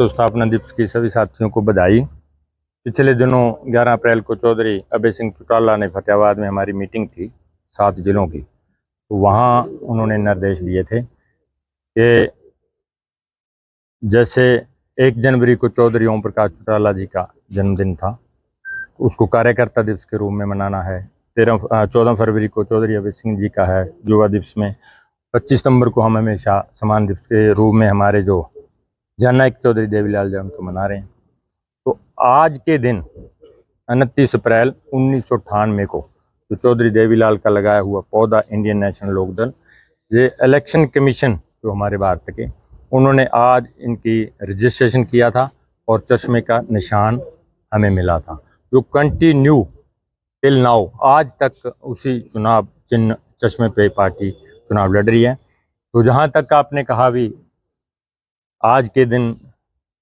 तो स्थापना दिवस की सभी साथियों को बधाई। पिछले दिनों 11 अप्रैल को चौधरी अभय सिंह चौटाला ने फतेहाबाद में हमारी मीटिंग थी 7 जिलों की, तो वहाँ उन्होंने निर्देश दिए थे कि जैसे 1 जनवरी को चौधरी ओम प्रकाश चौटाला जी का जन्मदिन था, तो उसको कार्यकर्ता दिवस के रूप में मनाना है। 14 फरवरी को चौधरी अभय सिंह जी का है युवा दिवस में। 25 सितंबर को हम हमेशा समान दिवस के रूप में हमारे जो जननायक चौधरी देवीलाल जी उनको मना रहे हैं। तो आज के दिन 29 अप्रैल 1998 को जो चौधरी देवीलाल का लगाया हुआ पौधा इंडियन नेशनल लोकदल, ये इलेक्शन कमीशन जो हमारे भारत के, उन्होंने आज इनकी रजिस्ट्रेशन किया था और चश्मे का निशान हमें मिला था, जो कंटिन्यू टिल नाउ आज तक उसी चुनाव चिन्ह चश्मे पे पार्टी चुनाव लड़ रही है। तो जहाँ तक आपने कहा भी आज के दिन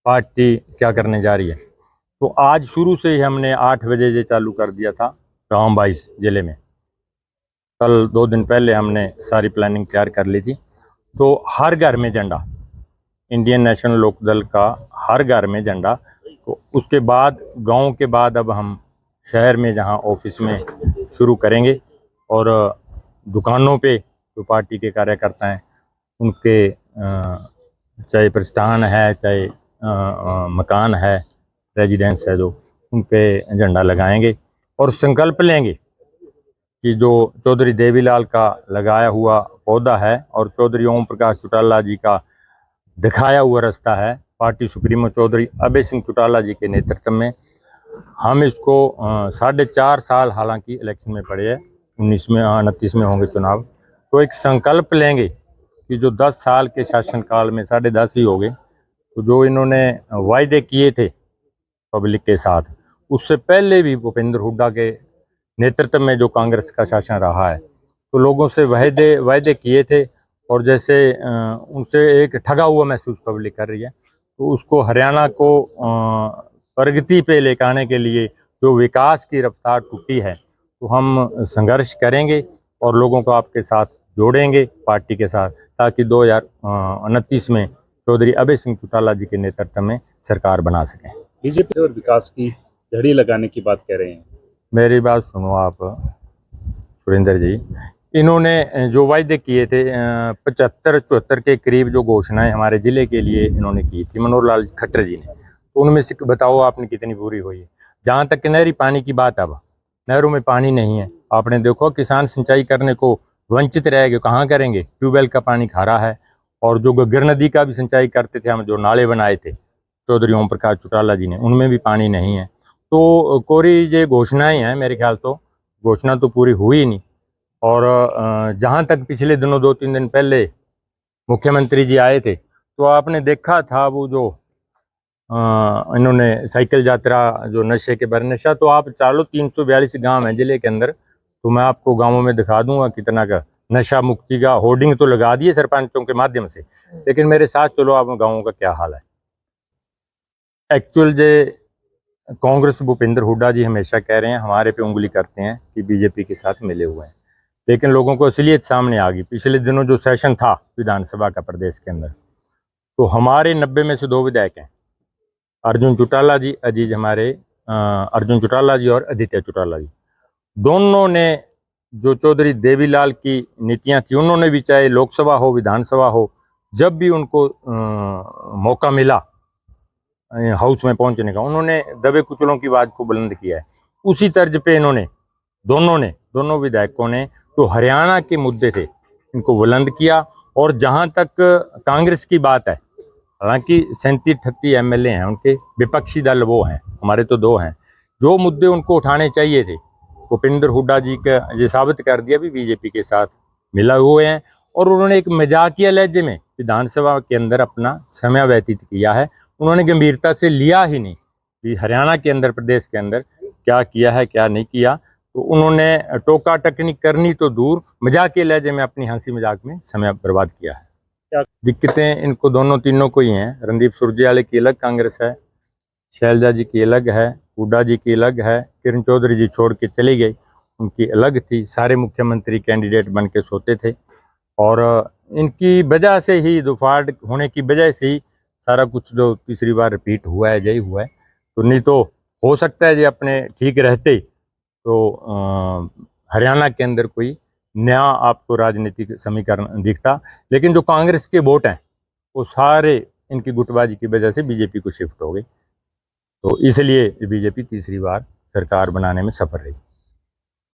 पार्टी क्या करने जा रही है, तो आज शुरू से ही हमने 8 बजे ये चालू कर दिया था गाँव 22 जिले में। कल 2 दिन पहले हमने सारी प्लानिंग तैयार कर ली थी। तो हर घर में झंडा, इंडियन नेशनल लोकदल का हर घर में झंडा। तो उसके बाद गांव के बाद अब हम शहर में जहां ऑफिस में शुरू करेंगे, और दुकानों पे जो पार्टी के कार्यकर्ता हैं उनके चाहे प्रस्थान है, चाहे मकान है, रेजिडेंस है, जो उन पे झंडा लगाएंगे और संकल्प लेंगे कि जो चौधरी देवीलाल का लगाया हुआ पौधा है और चौधरी ओम प्रकाश चौटाला जी का दिखाया हुआ रास्ता है, पार्टी सुप्रीमो चौधरी अभय सिंह चौटाला जी के नेतृत्व में हम इसको 4.5 साल हालांकि इलेक्शन में पड़े हैं, 19 में 29 में होंगे चुनाव, तो एक संकल्प लेंगे कि जो 10 साल के शासनकाल में 10.5 ही हो गए, तो जो इन्होंने वायदे किए थे पब्लिक के साथ, उससे पहले भी भूपेंद्र हुड्डा के नेतृत्व में जो कांग्रेस का शासन रहा है, तो लोगों से वायदे किए थे, और जैसे उनसे एक ठगा हुआ महसूस पब्लिक कर रही है। तो उसको हरियाणा को प्रगति पे लेकर आने के लिए जो विकास की रफ्तार टूटी है, तो हम संघर्ष करेंगे और लोगों को आपके साथ जोड़ेंगे पार्टी के साथ, ताकि 2029 में चौधरी अभय सिंह चौटाला जी के नेतृत्व में सरकार बना सकें। बीजेपी और विकास की झड़ी लगाने की बात कह रहे हैं। मेरी बात सुनो आप सुरेंद्र जी, इन्होंने जो वायदे किए थे 75-74 के करीब जो घोषणाएं हमारे ज़िले के लिए इन्होंने की थी मनोहर लाल खट्टर जी ने, तो उनमें से बताओ आपने कितनी पूरी हुई है। जहाँ तक नहरी पानी की बात, अब नहरों में पानी नहीं है। आपने देखो किसान सिंचाई करने को वंचित रह गए, कहाँ करेंगे, ट्यूबवेल का पानी खारा है। और जो घग्गर नदी का भी सिंचाई करते थे हम, जो नाले बनाए थे चौधरी ओम प्रकाश चौटाला जी ने, उनमें भी पानी नहीं है। तो कोरी ये घोषणाएं हैं, मेरे ख्याल तो घोषणा तो पूरी हुई नहीं। और जहाँ तक पिछले दिनों 2-3 दिन पहले मुख्यमंत्री जी आए थे, तो आपने देखा था वो जो इन्होंने साइकिल यात्रा जो नशे के बर नशा, तो आप चालो 342 गांव हैं जिले के अंदर, तो मैं आपको गांवों में दिखा दूंगा कितना का नशा मुक्ति का होर्डिंग तो लगा दिए सरपंचों के माध्यम से, लेकिन मेरे साथ चलो आप गाँवों का क्या हाल है। एक्चुअल जे कांग्रेस भूपेंद्र हुड्डा जी हमेशा कह रहे हैं, हमारे पे उंगली करते हैं कि बीजेपी के साथ मिले हुए हैं, लेकिन लोगों को असलियत सामने आ गई। पिछले दिनों जो सेशन था विधानसभा का प्रदेश के अंदर, तो हमारे 90 में से 2 विधायक हैं, अर्जुन चौटाला जी, अजीज हमारे अर्जुन चौटाला जी और आदित्य चौटाला जी, दोनों ने जो चौधरी देवीलाल की नीतियां थी, उन्होंने भी चाहे लोकसभा हो विधानसभा हो, जब भी उनको मौका मिला हाउस में पहुंचने का, उन्होंने दबे कुचलों की आवाज को बुलंद किया है। उसी तर्ज पे इन्होंने दोनों विधायकों ने जो हरियाणा के मुद्दे थे इनको बुलंद किया। और जहां तक कांग्रेस की बात है, हालांकि 37-38 MLA हैं उनके, विपक्षी दल वो हैं, हमारे तो 2 हैं। जो मुद्दे उनको उठाने चाहिए थे, भूपेंद्र हुड्डा जी का ये साबित कर दिया भी बीजेपी के साथ मिला हुए हैं। और उन्होंने एक मजाकिया लहजे में विधानसभा के अंदर अपना समय व्यतीत किया है, उन्होंने गंभीरता से लिया ही नहीं कि हरियाणा के अंदर प्रदेश के अंदर क्या किया है क्या नहीं किया। तो उन्होंने टोका टकनी करनी तो दूर, मजाक के लहजे में अपनी हंसी मजाक में समय बर्बाद किया है। क्या दिक्कतें इनको तीनों को ही हैं। रणदीप सुरजेवाला की अलग कांग्रेस है, शैलजा जी की अलग है, हुड्डा जी की अलग है, किरण चौधरी जी छोड़ के चली गई, उनकी अलग थी। सारे मुख्यमंत्री कैंडिडेट बन के सोते थे, और इनकी वजह से ही दुफाड़ होने की वजह से ही सारा कुछ जो तीसरी बार रिपीट हुआ है यही हुआ है। तो नहीं तो हो सकता है जी अपने ठीक रहते तो हरियाणा के अंदर कोई नया आपको राजनीतिक समीकरण दिखता, लेकिन जो कांग्रेस के वोट हैं वो सारे इनकी गुटबाजी की वजह से बीजेपी को शिफ्ट हो गए। तो इसलिए बीजेपी तीसरी बार सरकार बनाने में सफल रही।